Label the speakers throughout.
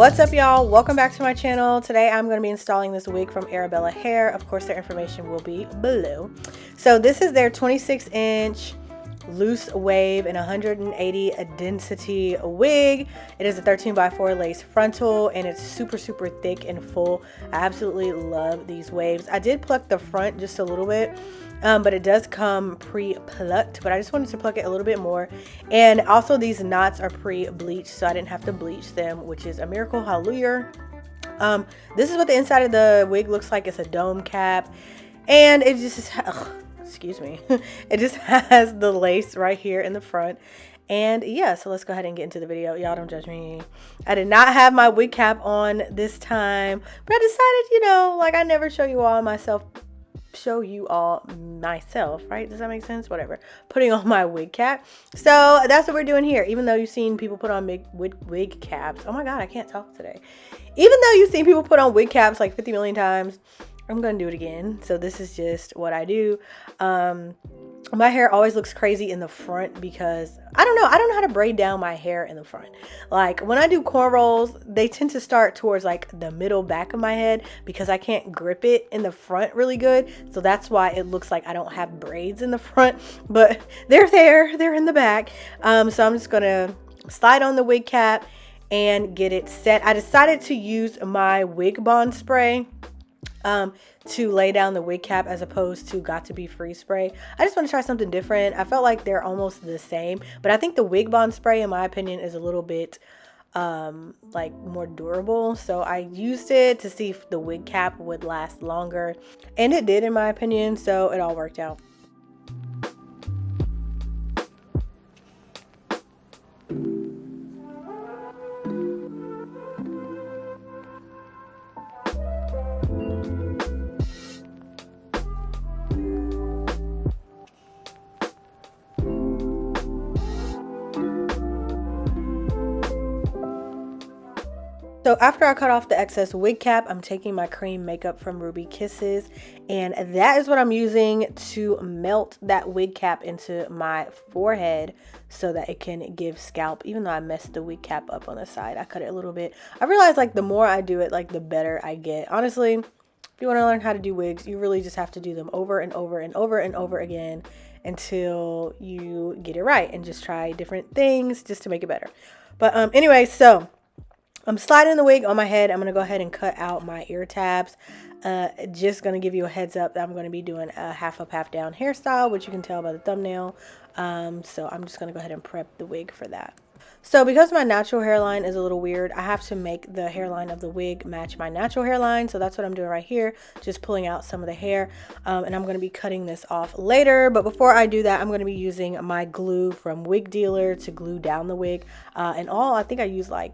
Speaker 1: What's up, y'all? Welcome back to my channel. Today I'm going to be installing this wig from Arabella hair. Of course, their information will be below. So this is their 26-inch loose wave and 180 density wig. It is a 13x4 lace frontal and it's super thick and full. I absolutely love these waves. I did pluck the front just a little bit, but it does come pre-plucked, but I just wanted to pluck it a little bit more. And also these knots are pre-bleached, so I didn't have to bleach them, which is a miracle. Hallelujah. This is what the inside of the wig looks like. It's a dome cap, and it just excuse me, it just has the lace right here in the front. And yeah, so let's go ahead and get into the video. Y'all don't judge me. I did not have my wig cap on this time, but I decided, you know, like I never show you all myself, right? Does that make sense? Whatever. Putting on my wig cap. So that's what we're doing here. Even though you've seen people put on wig caps. Oh my god, I can't talk today. Even though you've seen people put on wig caps like 50 million times, I'm gonna do it again. So this is just what I do. My hair always looks crazy in the front because I don't know how to braid down my hair in the front. Like when I do cornrows, they tend to start towards like the middle back of my head because I can't grip it in the front really good. So that's why it looks like I don't have braids in the front, but they're in the back. So I'm just gonna slide on the wig cap and get it set. I decided to use my wig bond spray to lay down the wig cap as opposed to Got To Be Free spray. I just want to try something different. I felt like they're almost the same, but I think the wig bond spray, in my opinion, is a little bit like more durable. So I used it to see if the wig cap would last longer, and it did, in my opinion. So it all worked out. So after I cut off the excess wig cap, I'm taking my cream makeup from Ruby Kisses, and that is what I'm using to melt that wig cap into my forehead so that it can give scalp. Even though I messed the wig cap up on the side, I cut it a little bit. I realized like the more I do it, like the better I get. Honestly, if you want to learn how to do wigs, you really just have to do them over and over and over and over again until you get it right, and just try different things just to make it better. But anyway, so I'm sliding the wig on my head. I'm going to go ahead and cut out my ear tabs. Just going to give you a heads up that I'm going to be doing a half up, half down hairstyle, which you can tell by the thumbnail. So I'm just going to go ahead and prep the wig for that. So because my natural hairline is a little weird, I have to make the hairline of the wig match my natural hairline. So that's what I'm doing right here, just pulling out some of the hair. And I'm going to be cutting this off later. But before I do that, I'm going to be using my glue from Wig Dealer to glue down the wig. And all, I think I used like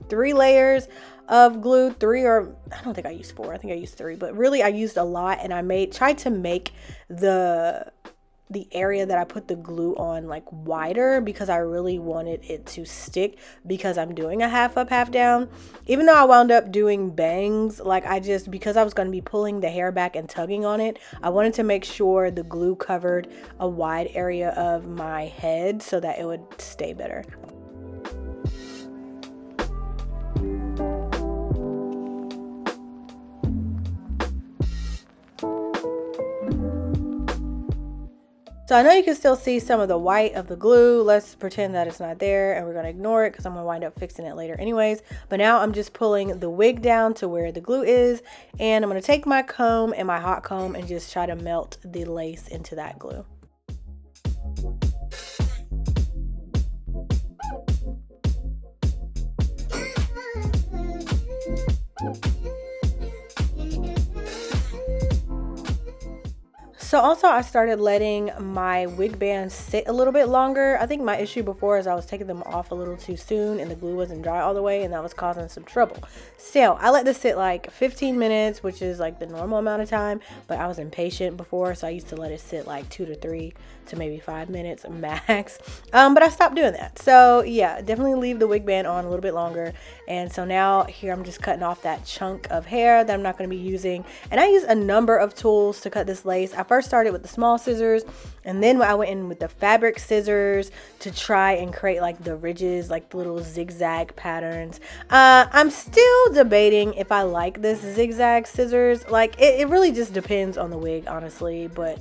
Speaker 1: 3 layers of glue. 3, or I don't think I used 4. I think I used 3, but really I used a lot, and I tried to make the area that I put the glue on like wider because I really wanted it to stick, because I'm doing a half up, half down. Even though I wound up doing bangs, like because I was going to be pulling the hair back and tugging on it, I wanted to make sure the glue covered a wide area of my head so that it would stay better. So I know you can still see some of the white of the glue. Let's pretend that it's not there, and we're going to ignore it because I'm going to wind up fixing it later anyways. But now I'm just pulling the wig down to where the glue is, and I'm going to take my comb and my hot comb and just try to melt the lace into that glue. So also I started letting my wig bands sit a little bit longer. I think my issue before is I was taking them off a little too soon and the glue wasn't dry all the way, and that was causing some trouble. So I let this sit like 15 minutes, which is like the normal amount of time, but I was impatient before, so I used to let it sit like 2 to 3 to maybe 5 minutes max. But I stopped doing that. So yeah, definitely leave the wig band on a little bit longer. And so now here I'm just cutting off that chunk of hair that I'm not going to be using. And I use a number of tools to cut this lace. I first first started with the small scissors, and then I went in with the fabric scissors to try and create like the ridges, like the little zigzag patterns. I'm still debating if I like this zigzag scissors. Like it really just depends on the wig, honestly, but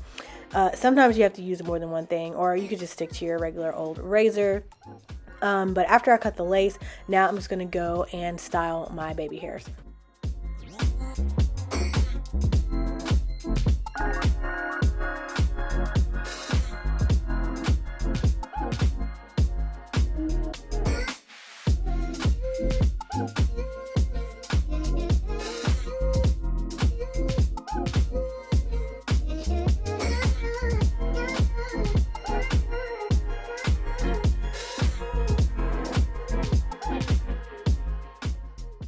Speaker 1: sometimes you have to use more than one thing, or you could just stick to your regular old razor. But after I cut the lace, now I'm just gonna go and style my baby hairs.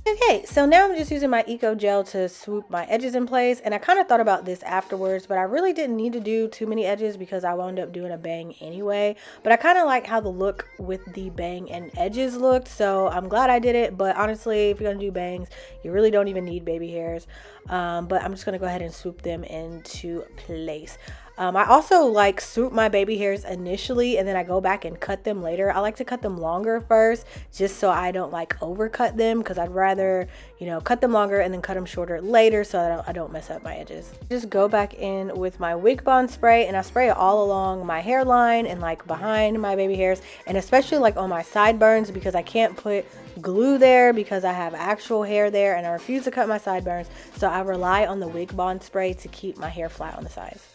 Speaker 1: Okay, so now I'm just using my Eco Gel to swoop my edges in place, and I kind of thought about this afterwards, but I really didn't need to do too many edges because I wound up doing a bang anyway. But I kind of like how the look with the bang and edges looked, so I'm glad I did it. But honestly, if you're gonna do bangs, you really don't even need baby hairs. But I'm just gonna go ahead and swoop them into place. I also like swoop my baby hairs initially, and then I go back and cut them later. I like to cut them longer first, just so I don't like overcut them, because I'd rather, you know, cut them longer and then cut them shorter later so that I don't mess up my edges. Just go back in with my Wig Bond spray, and I spray it all along my hairline and like behind my baby hairs, and especially like on my sideburns, because I can't put glue there because I have actual hair there and I refuse to cut my sideburns, so I rely on the Wig Bond spray to keep my hair flat on the sides.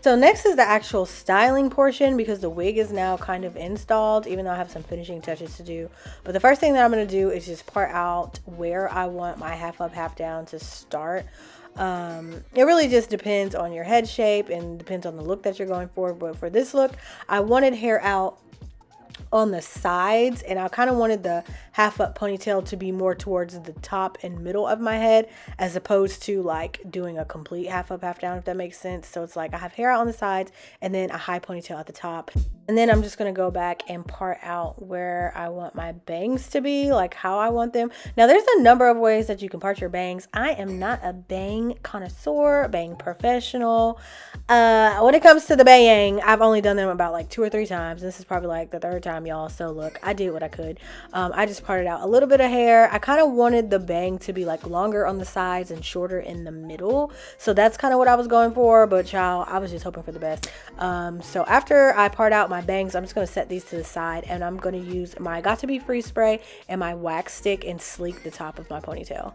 Speaker 1: So next is the actual styling portion, because the wig is now kind of installed, even though I have some finishing touches to do. But the first thing that I'm going to do is just part out where I want my half up, half down to start. It really just depends on your head shape and depends on the look that you're going for. But for this look, I wanted hair out on the sides, and I kind of wanted the half up ponytail to be more towards the top and middle of my head, as opposed to like doing a complete half up, half down, if that makes sense. So it's like I have hair out on the sides and then a high ponytail at the top, and then I'm just going to go back and part out where I want my bangs to be, like how I want them. Now there's a number of ways that you can part your bangs. I am not a bang connoisseur, bang professional. When it comes to the bang, I've only done them about like 2 or 3 times. This is probably like the 3rd time, y'all. So look, I did what I could. I just parted out a little bit of hair. I kind of wanted the bang to be like longer on the sides and shorter in the middle. So that's kind of what I was going for, but child, I was just hoping for the best. So after I part out my bangs, I'm just going to set these to the side, and I'm going to use my Got To Be Free spray and my wax stick and sleek the top of my ponytail.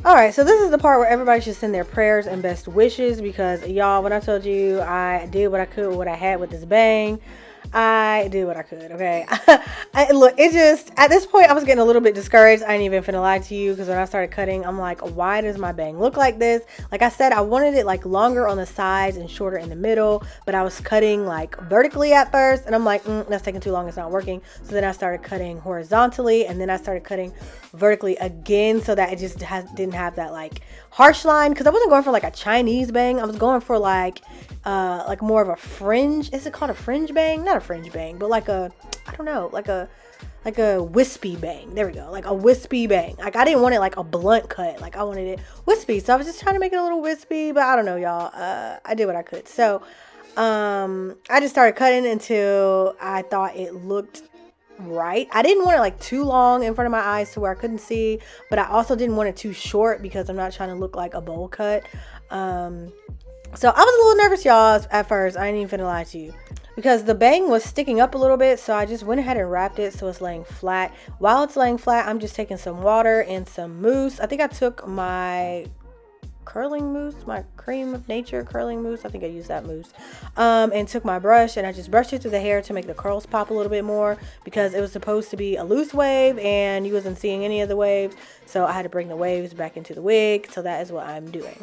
Speaker 1: Alright, so this is the part where everybody should send their prayers and best wishes, because y'all, when I told you I did what I could with what I had with this bang, I did what I could, okay? Look, it just, at this point, I was getting a little bit discouraged. I ain't even finna lie to you, because when I started cutting, I'm like, why does my bang look like this? Like I said, I wanted it like longer on the sides and shorter in the middle, but I was cutting like vertically at first, and I'm like, that's taking too long, it's not working. So then I started cutting horizontally, and then I started cutting vertically again, so that it just didn't have that like harsh line, because I wasn't going for like a Chinese bang. I was going for like more of a fringe. Is it called a fringe bang? Not a fringe bang, but like a, I don't know, like a wispy bang. There we go, like a wispy bang. Like I didn't want it like a blunt cut, like I wanted it wispy. So I was just trying to make it a little wispy, but I don't know, y'all. I did what I could. So I just started cutting until I thought it looked right. I didn't want it like too long in front of my eyes to where I couldn't see, but I also didn't want it too short because I'm not trying to look like a bowl cut. So I was a little nervous, y'all, at first. I ain't even finna lie to you, because the bang was sticking up a little bit, so I just went ahead and wrapped it so it's laying flat. While it's laying flat, I'm just taking some water and some mousse. I think I took my curling mousse, my Cream of Nature curling mousse, I think I used that mousse, and took my brush and I just brushed it through the hair to make the curls pop a little bit more, because it was supposed to be a loose wave and you wasn't seeing any of the waves, so I had to bring the waves back into the wig. So that is what I'm doing.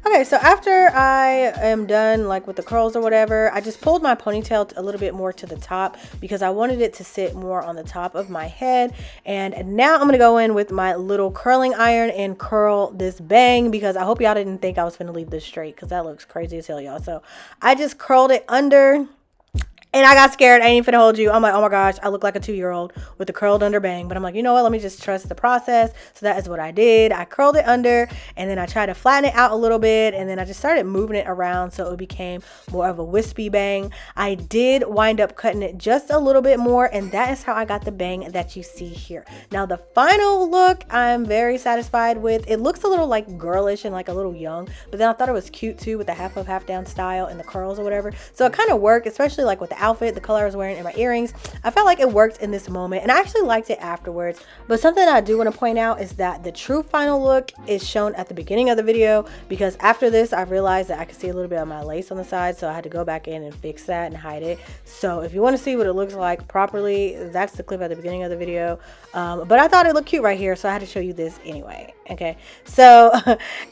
Speaker 1: Okay, so after I am done like with the curls or whatever, I just pulled my ponytail a little bit more to the top because I wanted it to sit more on the top of my head. And now I'm gonna go in with my little curling iron and curl this bang, because I hope y'all didn't think I was gonna leave this straight, because that looks crazy as hell, y'all. So I just curled it under. And I got scared. I ain't finna hold you. I'm like, oh my gosh, I look like a 2-year-old with a curled under bang. But I'm like, you know what? Let me just trust the process. So that is what I did. I curled it under, and then I tried to flatten it out a little bit. And then I just started moving it around so it became more of a wispy bang. I did wind up cutting it just a little bit more. And that is how I got the bang that you see here. Now, the final look, I'm very satisfied with. It looks a little like girlish and like a little young. But then I thought it was cute too with the half up, half down style and the curls or whatever. So it kind of worked, especially like with the outfit, the color I was wearing, and my earrings. I felt like it worked in this moment, and I actually liked it afterwards. But something I do want to point out is that the true final look is shown at the beginning of the video, because after this I realized that I could see a little bit of my lace on the side, so I had to go back in and fix that and hide it. So if you want to see what it looks like properly, that's the clip at the beginning of the video. But I thought it looked cute right here, so I had to show you this anyway. Okay, so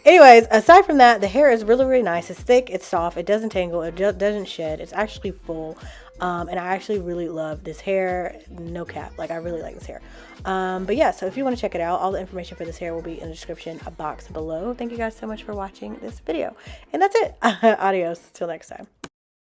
Speaker 1: anyways, aside from that, the hair is really nice. It's thick, it's soft, it doesn't tangle, it doesn't shed, it's actually full. And I actually really love this hair, no cap, like I really like this hair. But yeah, so if you want to check it out, all the information for this hair will be in the description box below. Thank you guys so much for watching this video, and that's it. Adios till next time.